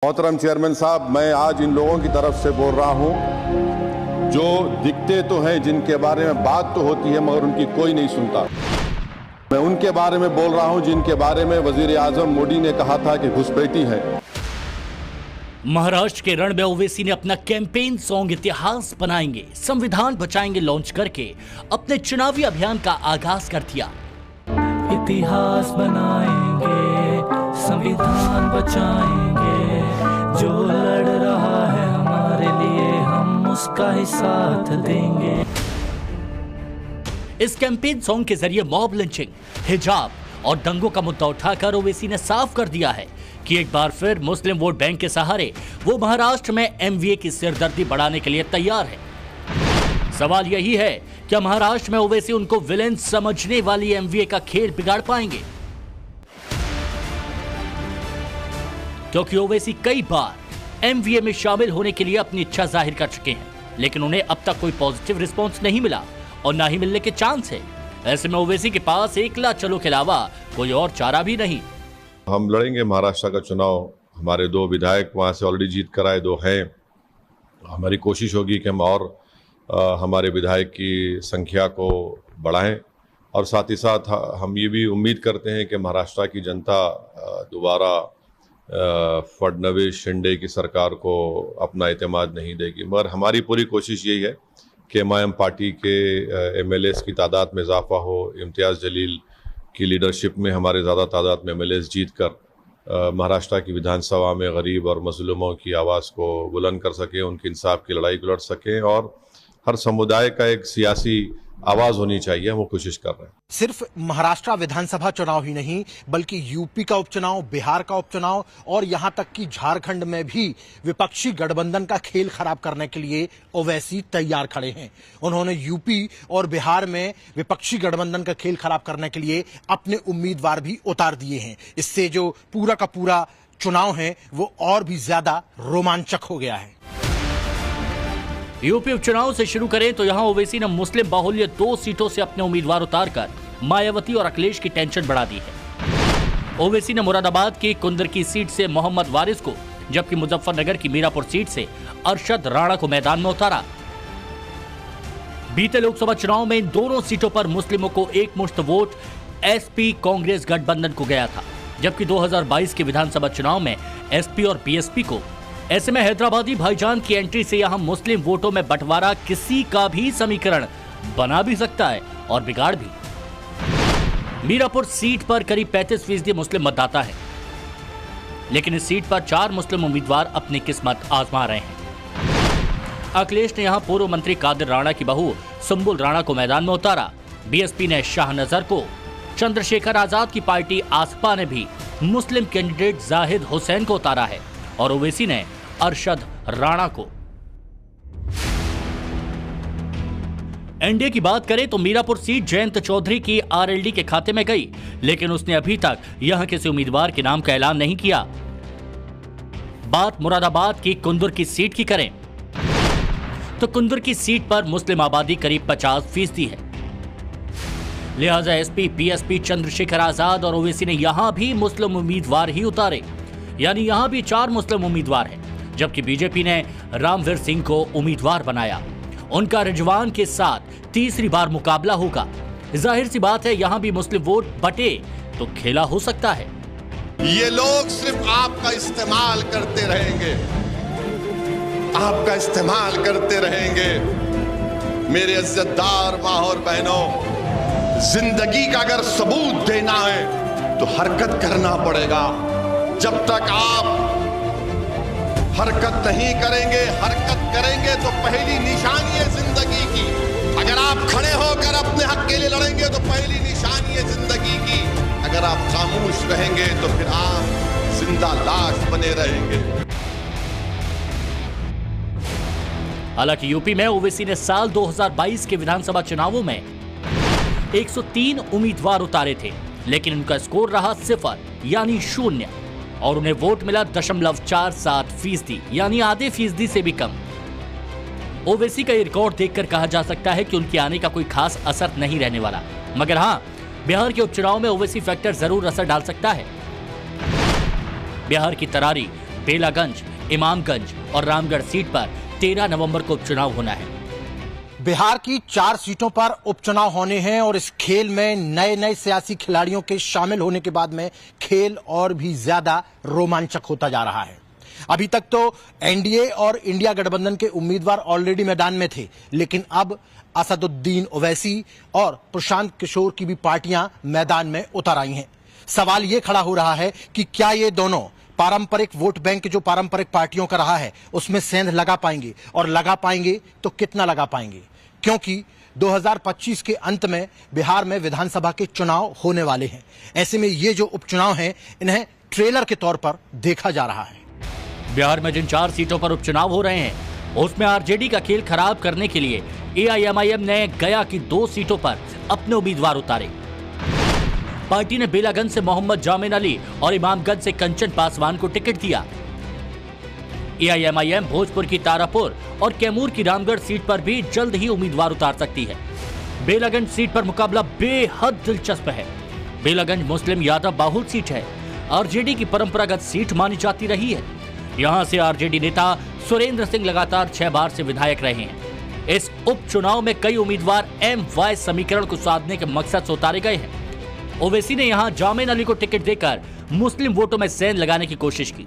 मोहतरम चेयरमैन साहब, मैं आज इन लोगों की तरफ से बोल रहा हूं जो दिखते तो हैं, जिनके बारे में बात तो होती है मगर उनकी कोई नहीं सुनता। मैं उनके बारे में बोल रहा हूं जिनके बारे में वजीर आजम मोदी ने कहा था कि घुसपैठी है। महाराष्ट्र के रण में ओवैसी ने अपना कैंपेन सॉन्ग इतिहास बनाएंगे, संविधान बचाएंगे लॉन्च करके अपने चुनावी अभियान का आगाज कर दिया। इतिहास बनाएंगे, संविधान बचाएंगे, जो लड़ रहा है हमारे लिए हम उसका ही साथ देंगे। इस कैंपेन सॉन्ग के जरिए मॉब लिंचिंग, हिजाब और दंगों का मुद्दा उठाकर ओवैसी ने साफ कर दिया है कि एक बार फिर मुस्लिम वोट बैंक के सहारे वो महाराष्ट्र में एमवीए की सिरदर्दी बढ़ाने के लिए तैयार है। सवाल यही है, क्या महाराष्ट्र में ओवैसी उनको विलेन समझने वाली एमवीए का खेल बिगाड़ पाएंगे? क्योंकि ओवैसी कई बार एमवीए में शामिल होने के लिए अपनी इच्छा जाहिर कर चुके हैं, लेकिन उन्हें अब तक कोई पॉजिटिव रिस्पांस नहीं मिला और ना ही मिलने के चांस है। ऐसे में ओवैसी के पास एकला चलो के अलावा कोई और चारा भी नहीं। हम लड़ेंगे महाराष्ट्र का चुनाव। हमारे 2 विधायक वहां से ऑलरेडी जीत कर आए, 2 हैं। हमारी कोशिश होगी कि हम और हमारे विधायक की संख्या को बढ़ाएं और साथ ही साथ हम ये भी उम्मीद करते हैं कि महाराष्ट्र की जनता दोबारा फडणवीस शिंदे की सरकार को अपना एतमाद नहीं देगी। मगर हमारी पूरी कोशिश यही है कि एमआईएम पार्टी के एमएलएस की तादाद में इजाफा हो, इम्तियाज़ जलील की लीडरशिप में हमारे ज़्यादा तादाद में एमएलएस जीत कर महाराष्ट्र की विधानसभा में गरीब और मजलूमों की आवाज़ को बुलंद कर सकें, उनकी इंसाफ की लड़ाई को लड़ सकें और हर समुदाय का एक सियासी आवाज होनी चाहिए। हम वो कोशिश कर रहे हैं। सिर्फ महाराष्ट्र विधानसभा चुनाव ही नहीं बल्कि यूपी का उपचुनाव, बिहार का उपचुनाव और यहां तक कि झारखंड में भी विपक्षी गठबंधन का खेल खराब करने के लिए ओवैसी तैयार खड़े हैं। उन्होंने यूपी और बिहार में विपक्षी गठबंधन का खेल खराब करने के लिए अपने उम्मीदवार भी उतार दिए हैं। इससे जो पूरा का पूरा चुनाव है वो और भी ज्यादा रोमांचक हो गया है। यूपी उपचुनाव से शुरू करें तो यहां ओवैसी ने मुस्लिम बाहुल्य 2 सीटों से अपने उम्मीदवार उतारकर मायावती और अखिलेश की टेंशन बढ़ा दी है। ओवैसी ने मुरादाबाद की कुंदर की सीट से मोहम्मद वारिस को, जबकि मुजफ्फरनगर की मीरापुर सीट से अरशद राणा को मैदान में उतारा। बीते लोकसभा चुनाव में इन दोनों सीटों पर मुस्लिमों को एकमुश्त वोट एसपी कांग्रेस गठबंधन को गया था, जबकि 2022 के विधानसभा चुनाव में एसपी और बीएसपी को। ऐसे में हैदराबादी भाईजान की एंट्री से यहां मुस्लिम वोटों में बंटवारा किसी का भी समीकरण बना भी सकता है और बिगाड़ भी। मीरापुर सीट पर करीब 35% मुस्लिम मतदाता है, लेकिन इस सीट पर 4 मुस्लिम उम्मीदवार अपनी किस्मत आजमा रहे हैं। अखिलेश ने यहां पूर्व मंत्री कादिर राणा की बहू सुंबुल राणा को मैदान में उतारा। बीएसपी ने शाहनजर को, चंद्रशेखर आजाद की पार्टी आसपा ने भी मुस्लिम कैंडिडेट जाहिद हुसैन को उतारा है और ओवैसी ने अरशद राणा को। एनडीए की बात करें तो मीरापुर सीट जयंत चौधरी की आरएलडी के खाते में गई, लेकिन उसने अभी तक यहां किसी उम्मीदवार के नाम का ऐलान नहीं किया। बात मुरादाबाद की कुंदुर की सीट की करें तो कुंदुर की सीट पर मुस्लिम आबादी करीब 50% है। लिहाजा एसपी, बीएसपी, चंद्रशेखर आजाद और ओवैसी ने यहां भी मुस्लिम उम्मीदवार ही उतारे, यानी यहां भी 4 मुस्लिम उम्मीदवार हैं, जबकि बीजेपी ने रामवीर सिंह को उम्मीदवार बनाया। उनका रिजवान के साथ तीसरी बार मुकाबला होगा। जाहिर सी बात है, यहां भी मुस्लिम वोट बटे तो खेला हो सकता है। ये लोग सिर्फ आपका इस्तेमाल करते रहेंगे, आपका इस्तेमाल करते रहेंगे। मेरे इज्जतदार माँ और बहनों, जिंदगी का अगर सबूत देना है तो हरकत करना पड़ेगा। जब तक आप हरकत नहीं करेंगे, हरकत करेंगे तो पहली निशानी है जिंदगी की। अगर आप खड़े होकर अपने हक के लिए लड़ेंगे तो पहली निशानी है जिंदगी की। अगर आप खामोश रहेंगे तो फिर आप जिंदा लाश बने रहेंगे। हालांकि यूपी में ओवैसी ने साल 2022 के विधानसभा चुनावों में 103 उम्मीदवार उतारे थे, लेकिन उनका स्कोर रहा 0 यानी 0 और उन्हें वोट मिला 0.47% यानी आधे फीसदी से भी कम। ओवैसी का ये रिकॉर्ड देखकर कहा जा सकता है कि उनके आने का कोई खास असर नहीं रहने वाला, मगर हाँ, बिहार के उपचुनाव में ओवैसी फैक्टर जरूर असर डाल सकता है। बिहार की तरारी बेलागंज, इमामगंज और रामगढ़ सीट पर 13 नवंबर को उपचुनाव होना है। बिहार की 4 सीटों पर उपचुनाव होने हैं और इस खेल में नए नए सियासी खिलाड़ियों के शामिल होने के बाद में खेल और भी ज्यादा रोमांचक होता जा रहा है। अभी तक तो एनडीए और इंडिया गठबंधन के उम्मीदवार ऑलरेडी मैदान में थे, लेकिन अब असदुद्दीन ओवैसी और प्रशांत किशोर की भी पार्टियां मैदान में उतर आई हैं। सवाल यह खड़ा हो रहा है कि क्या ये दोनों पारंपरिक वोट बैंक जो पारंपरिक पार्टियों का रहा है उसमें सेंध लगा पाएंगे, और लगा पाएंगे तो कितना लगा पाएंगे, क्योंकि 2025 के अंत में बिहार में विधानसभा के चुनाव होने वाले हैं। ऐसे में ये जो उपचुनाव हैं इन्हें ट्रेलर के तौर पर देखा जा रहा है। बिहार में जिन 4 सीटों पर उपचुनाव हो रहे हैं उसमें आरजेडी का खेल खराब करने के लिए एआईएमआईएम ने गया की 2 सीटों पर अपने उम्मीदवार उतारे। पार्टी ने बेलागंज से मोहम्मद जामिन अली और इमामगंज से कंचन पासवान को टिकट दिया। एआईएमआईएम भोजपुर की तारापुर और कैमूर की रामगढ़ सीट पर भी जल्द ही उम्मीदवार उतार सकती है। बेलागंज सीट पर मुकाबला बेहद दिलचस्प है। बेलागंज मुस्लिम यादव बाहुल सीट है, आरजेडी की परंपरागत सीट मानी जाती रही है। यहां से आरजेडी नेता सुरेंद्र सिंह लगातार 6 बार से विधायक रहे हैं। इस उपचुनाव में कई उम्मीदवार एम-वाई समीकरण को साधने के मकसद से उतारे गए हैं। ओवैसी ने यहां जामिन अली को टिकट देकर मुस्लिम वोटों में सेंध लगाने की कोशिश की।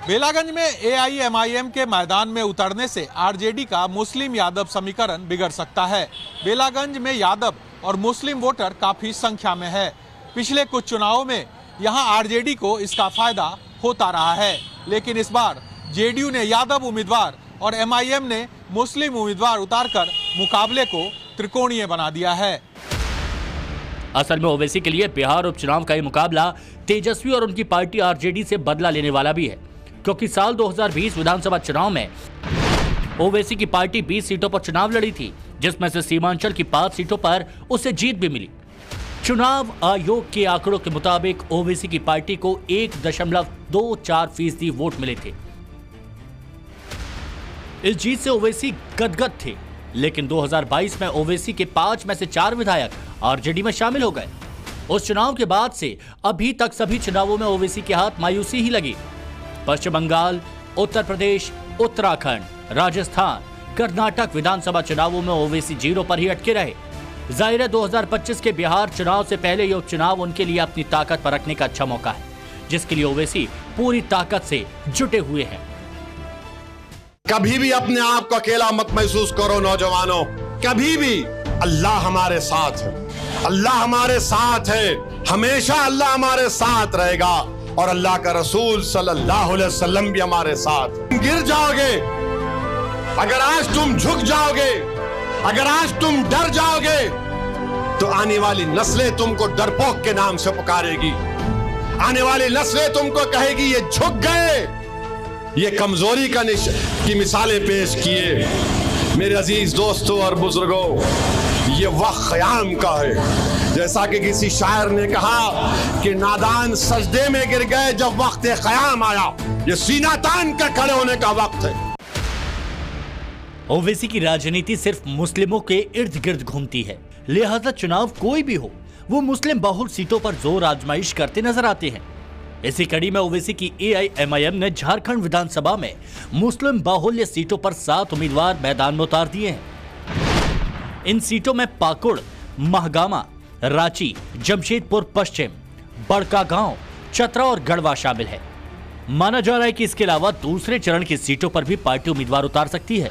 बेलागंज में एआईएमआईएम के मैदान में उतरने से आरजेडी का मुस्लिम यादव समीकरण बिगड़ सकता है। बेलागंज में यादव और मुस्लिम वोटर काफी संख्या में है। पिछले कुछ चुनावों में यहां आरजेडी को इसका फायदा होता रहा है, लेकिन इस बार जेडीयू ने यादव उम्मीदवार और एमआईएम ने मुस्लिम उम्मीदवार उतारकर मुकाबले को त्रिकोणीय बना दिया है। असल में ओवैसी के लिए बिहार उपचुनाव का ये मुकाबला तेजस्वी और उनकी पार्टी आरजेडी से बदला लेने वाला भी है, क्योंकि साल 2020 विधानसभा चुनाव में ओवैसी की पार्टी 20 सीटों पर चुनाव लड़ी थी, जिसमें से सीमांचल की 5 सीटों पर उसे जीत भी मिली। चुनाव आयोग के आंकड़ों के मुताबिक ओवैसी की पार्टी को 1.24% वोट मिले थे। इस जीत से ओवैसी गदगद थे, लेकिन 2022 में ओवैसी के 5 में से 4 विधायक आरजेडी में शामिल हो गए। उस चुनाव के बाद से अभी तक सभी चुनावों में ओवैसी के हाथ मायूसी ही लगी। पश्चिम बंगाल, उत्तर प्रदेश, उत्तराखंड, राजस्थान, कर्नाटक विधानसभा चुनावों में ओवैसी 0 पर ही अटके रहे। जाहिर है 2025 के बिहार चुनाव से पहले ये उपचुनाव उनके लिए अपनी ताकत परखने का अच्छा मौका है, जिसके लिए ओवैसी पूरी ताकत से जुटे हुए हैं। कभी भी अपने आप को अकेला मत महसूस करो नौजवानों, कभी भी। अल्लाह हमारे साथ है, अल्लाह हमारे साथ है, हमेशा अल्लाह हमारे साथ रहेगा, और अल्लाह का रसूल सल्लल्लाहु अलैहि वसल्लम भी हमारे साथ। तुम गिर जाओगे, अगर आज तुम झुक जाओगे, अगर आज तुम डर जाओगे, तो आने वाली नस्लें तुमको डरपोक के नाम से पुकारेगी। आने वाली नस्लें तुमको कहेगी ये झुक गए, ये कमजोरी की मिसालें पेश किए। मेरे अजीज दोस्तों और बुजुर्गों, ये वक्त क़याम का है। जैसा कि किसी शायर ने कहा कि नादान सजदे में गिर गए जब वक्त क़याम आया, ये सीना तान कर खड़े होने का वक्त है। ओवैसी की राजनीति सिर्फ मुस्लिमों के इर्द गिर्द घूमती है, लिहाजा चुनाव कोई भी हो वो मुस्लिम बहुल सीटों पर जोर आजमाइश करते नजर आते हैं। इसी कड़ी में ओवैसी की एआईएमआईएम ने झारखंड विधानसभा में मुस्लिम बाहुल्य सीटों पर 7 उम्मीदवार मैदान में उतार दिए हैं। इन सीटों में पाकुड़, महगामा, रांची, जमशेदपुर पश्चिम, बड़कागांव, चतरा और गढ़वा शामिल है। माना जा रहा है कि इसके अलावा दूसरे चरण की सीटों पर भी पार्टी उम्मीदवार उतार सकती है।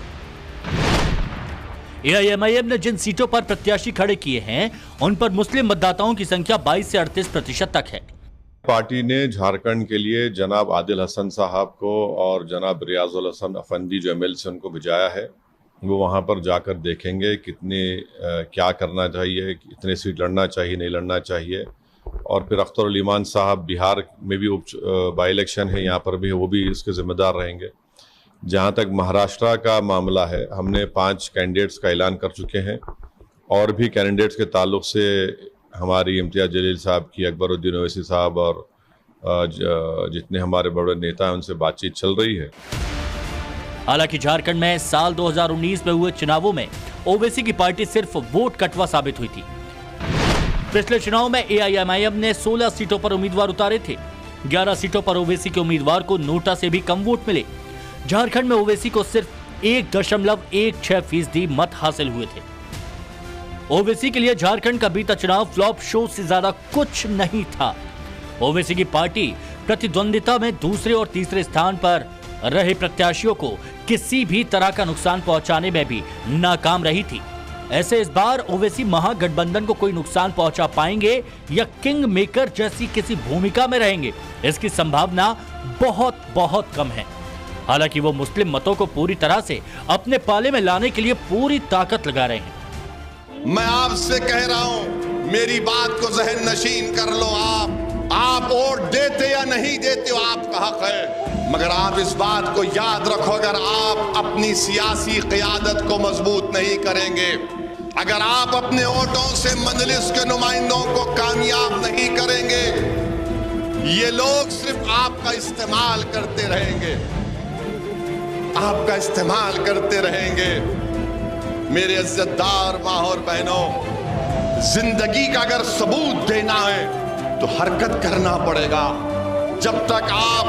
एआईएमआईएम ने जिन सीटों पर प्रत्याशी खड़े किए हैं उन पर मुस्लिम मतदाताओं की संख्या 22 से 38% तक है। पार्टी ने झारखंड के लिए जनाब आदिल हसन साहब को और जनाब रियाजुल हसन अफंदी जो एमएल से उनको भिजाया है, वो वहाँ पर जाकर देखेंगे कितने क्या करना चाहिए, कितने सीट लड़ना चाहिए, नहीं लड़ना चाहिए। और फिर अख्तर उल ईमान साहब बिहार में भी बाई इलेक्शन है, यहाँ पर भी वो भी इसके जिम्मेदार रहेंगे। जहाँ तक महाराष्ट्र का मामला है, हमने 5 कैंडिडेट्स का ऐलान कर चुके हैं, और भी कैंडिडेट्स के ताल्लुक से हमारी इम्तियाज जलील साहब की, अकबरुद्दीन ओवैसी साहब और जितने हमारे बड़े नेता हैं उनसे बातचीत चल रही है। हालांकि झारखंड में साल 2019 में हुए चुनावों में ओवैसी की पार्टी सिर्फ वोट कटवा साबित हुई थी। पिछले चुनाव में एआईएमआईएम ने 16 सीटों पर उम्मीदवार उतारे थे, 11 सीटों पर ओवैसी के उम्मीदवार को नोटा से भी कम वोट मिले। झारखंड में ओवैसी को सिर्फ 1.16% मत हासिल हुए थे। ओवैसी के लिए झारखंड का बीता चुनाव फ्लॉप शो से ज्यादा कुछ नहीं था। ओवैसी की पार्टी प्रतिद्वंदिता में दूसरे और तीसरे स्थान पर रहे प्रत्याशियों को किसी भी तरह का नुकसान पहुंचाने में भी नाकाम रही थी। ऐसे इस बार ओवैसी महागठबंधन को कोई नुकसान पहुंचा पाएंगे या किंग मेकर जैसी किसी भूमिका में रहेंगे, इसकी संभावना बहुत बहुत कम है। हालांकि वो मुस्लिम मतों को पूरी तरह से अपने पाले में लाने के लिए पूरी ताकत लगा रहे हैं। मैं आपसे कह रहा हूं, मेरी बात को जहन नशीन कर लो। आप वोट देते या नहीं देते हो, आपका हक है, मगर आप इस बात को याद रखो, अगर आप अपनी सियासी क़यादत को मजबूत नहीं करेंगे, अगर आप अपने वोटों से मजलिस के नुमाइंदों को कामयाब नहीं करेंगे, ये लोग सिर्फ आपका इस्तेमाल करते रहेंगे, आपका इस्तेमाल करते रहेंगे। मेरे इज्जतदार माँ और बहनों, जिंदगी का अगर सबूत देना है तो हरकत करना पड़ेगा। जब तक आप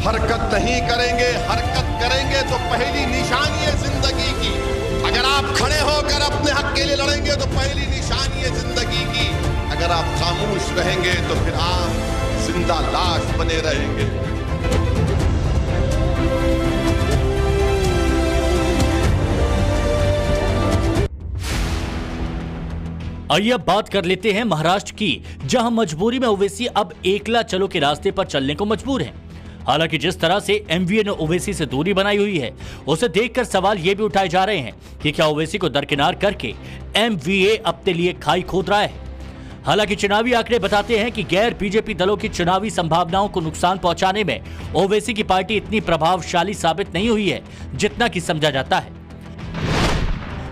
हरकत नहीं करेंगे, हरकत करेंगे तो पहली निशानी है जिंदगी की। अगर आप खड़े होकर अपने हक के लिए लड़ेंगे तो पहली निशानी है जिंदगी की। अगर आप खामोश रहेंगे तो फिर आप जिंदा लाश बने रहेंगे। आइए अब बात कर लेते हैं महाराष्ट्र की, जहां मजबूरी में ओवैसी अब एकला चलो के रास्ते पर चलने को मजबूर हैं। हालांकि जिस तरह से एमवीए ने ओवैसी से दूरी बनाई हुई है, उसे देखकर सवाल ये भी उठाए जा रहे हैं कि क्या ओवैसी को दरकिनार करके एमवीए अपने लिए खाई खोद रहा है। हालांकि चुनावी आंकड़े बताते हैं कि गैर बीजेपी दलों की चुनावी संभावनाओं को नुकसान पहुंचाने में ओवैसी की पार्टी इतनी प्रभावशाली साबित नहीं हुई है जितना कि समझा जाता है।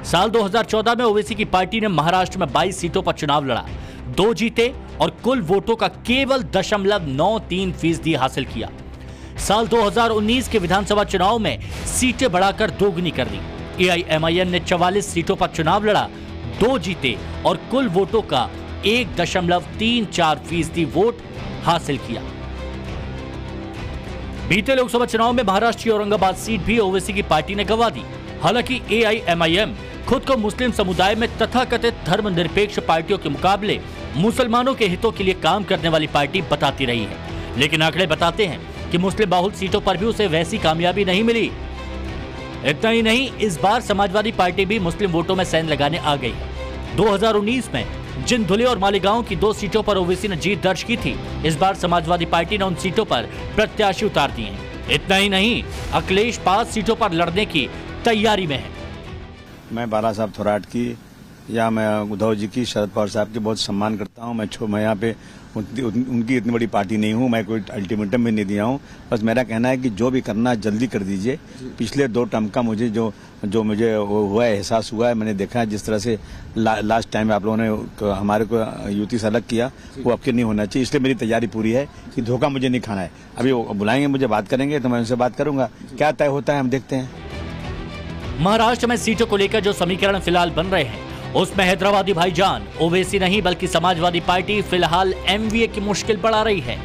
साल 2014 में ओवैसी की पार्टी ने महाराष्ट्र में 22 सीटों पर चुनाव लड़ा, 2 जीते और कुल वोटों का केवल 0.93% हासिल किया। साल 2019 के विधानसभा चुनाव में सीटें बढ़ाकर दोगुनी कर दी। एआईएमआईएम ने 44 सीटों पर चुनाव लड़ा, 2 जीते और कुल वोटों का 1.34% वोट हासिल किया। बीते लोकसभा चुनाव में महाराष्ट्र की औरंगाबाद सीट भी ओवैसी की पार्टी ने गंवा दी। हालांकि एआईएमआईएम खुद को मुस्लिम समुदाय में तथाकथित धर्मनिरपेक्ष पार्टियों के मुकाबले मुसलमानों के हितों के लिए काम करने वाली पार्टी बताती रही है, लेकिन आंकड़े बताते हैं कि मुस्लिम बाहुल सीटों पर भी उसे वैसी कामयाबी नहीं मिली। इतना ही नहीं, इस बार समाजवादी पार्टी भी मुस्लिम वोटों में सेंध लगाने आ गई है। 2019 में जिन धुले और मालेगांव की 2 सीटों पर ओवैसी ने जीत दर्ज की थी, इस बार समाजवादी पार्टी ने उन सीटों पर प्रत्याशी उतार दिए हैं। इतना ही नहीं, अखिलेश 5 सीटों पर लड़ने की तैयारी में है। मैं बाला साहब थोराट की या मैं उद्धव जी की, शरद पवार साहब की बहुत सम्मान करता हूं। मैं यहाँ पे उनकी इतनी बड़ी पार्टी नहीं हूं, मैं कोई अल्टीमेटम भी नहीं दिया हूं। बस मेरा कहना है कि जो भी करना जल्दी कर दीजिए। पिछले 2 टर्म का मुझे जो मुझे हुआ है, एहसास हुआ है, मैंने देखा है जिस तरह से लास्ट टाइम आप लोगों ने हमारे को युति से अलग किया, वो आपके नहीं होना चाहिए। इसलिए मेरी तैयारी पूरी है कि धोखा मुझे नहीं खाना है। अभी वो बुलाएंगे, मुझे बात करेंगे तो मैं उनसे बात करूंगा, क्या तय होता है हम देखते हैं। महाराष्ट्र में सीटों को लेकर जो समीकरण फिलहाल बन रहे हैं, उसमें हैदराबादी भाईजान ओवैसी नहीं बल्कि समाजवादी पार्टी फिलहाल एमवीए की मुश्किल बढ़ा रही है।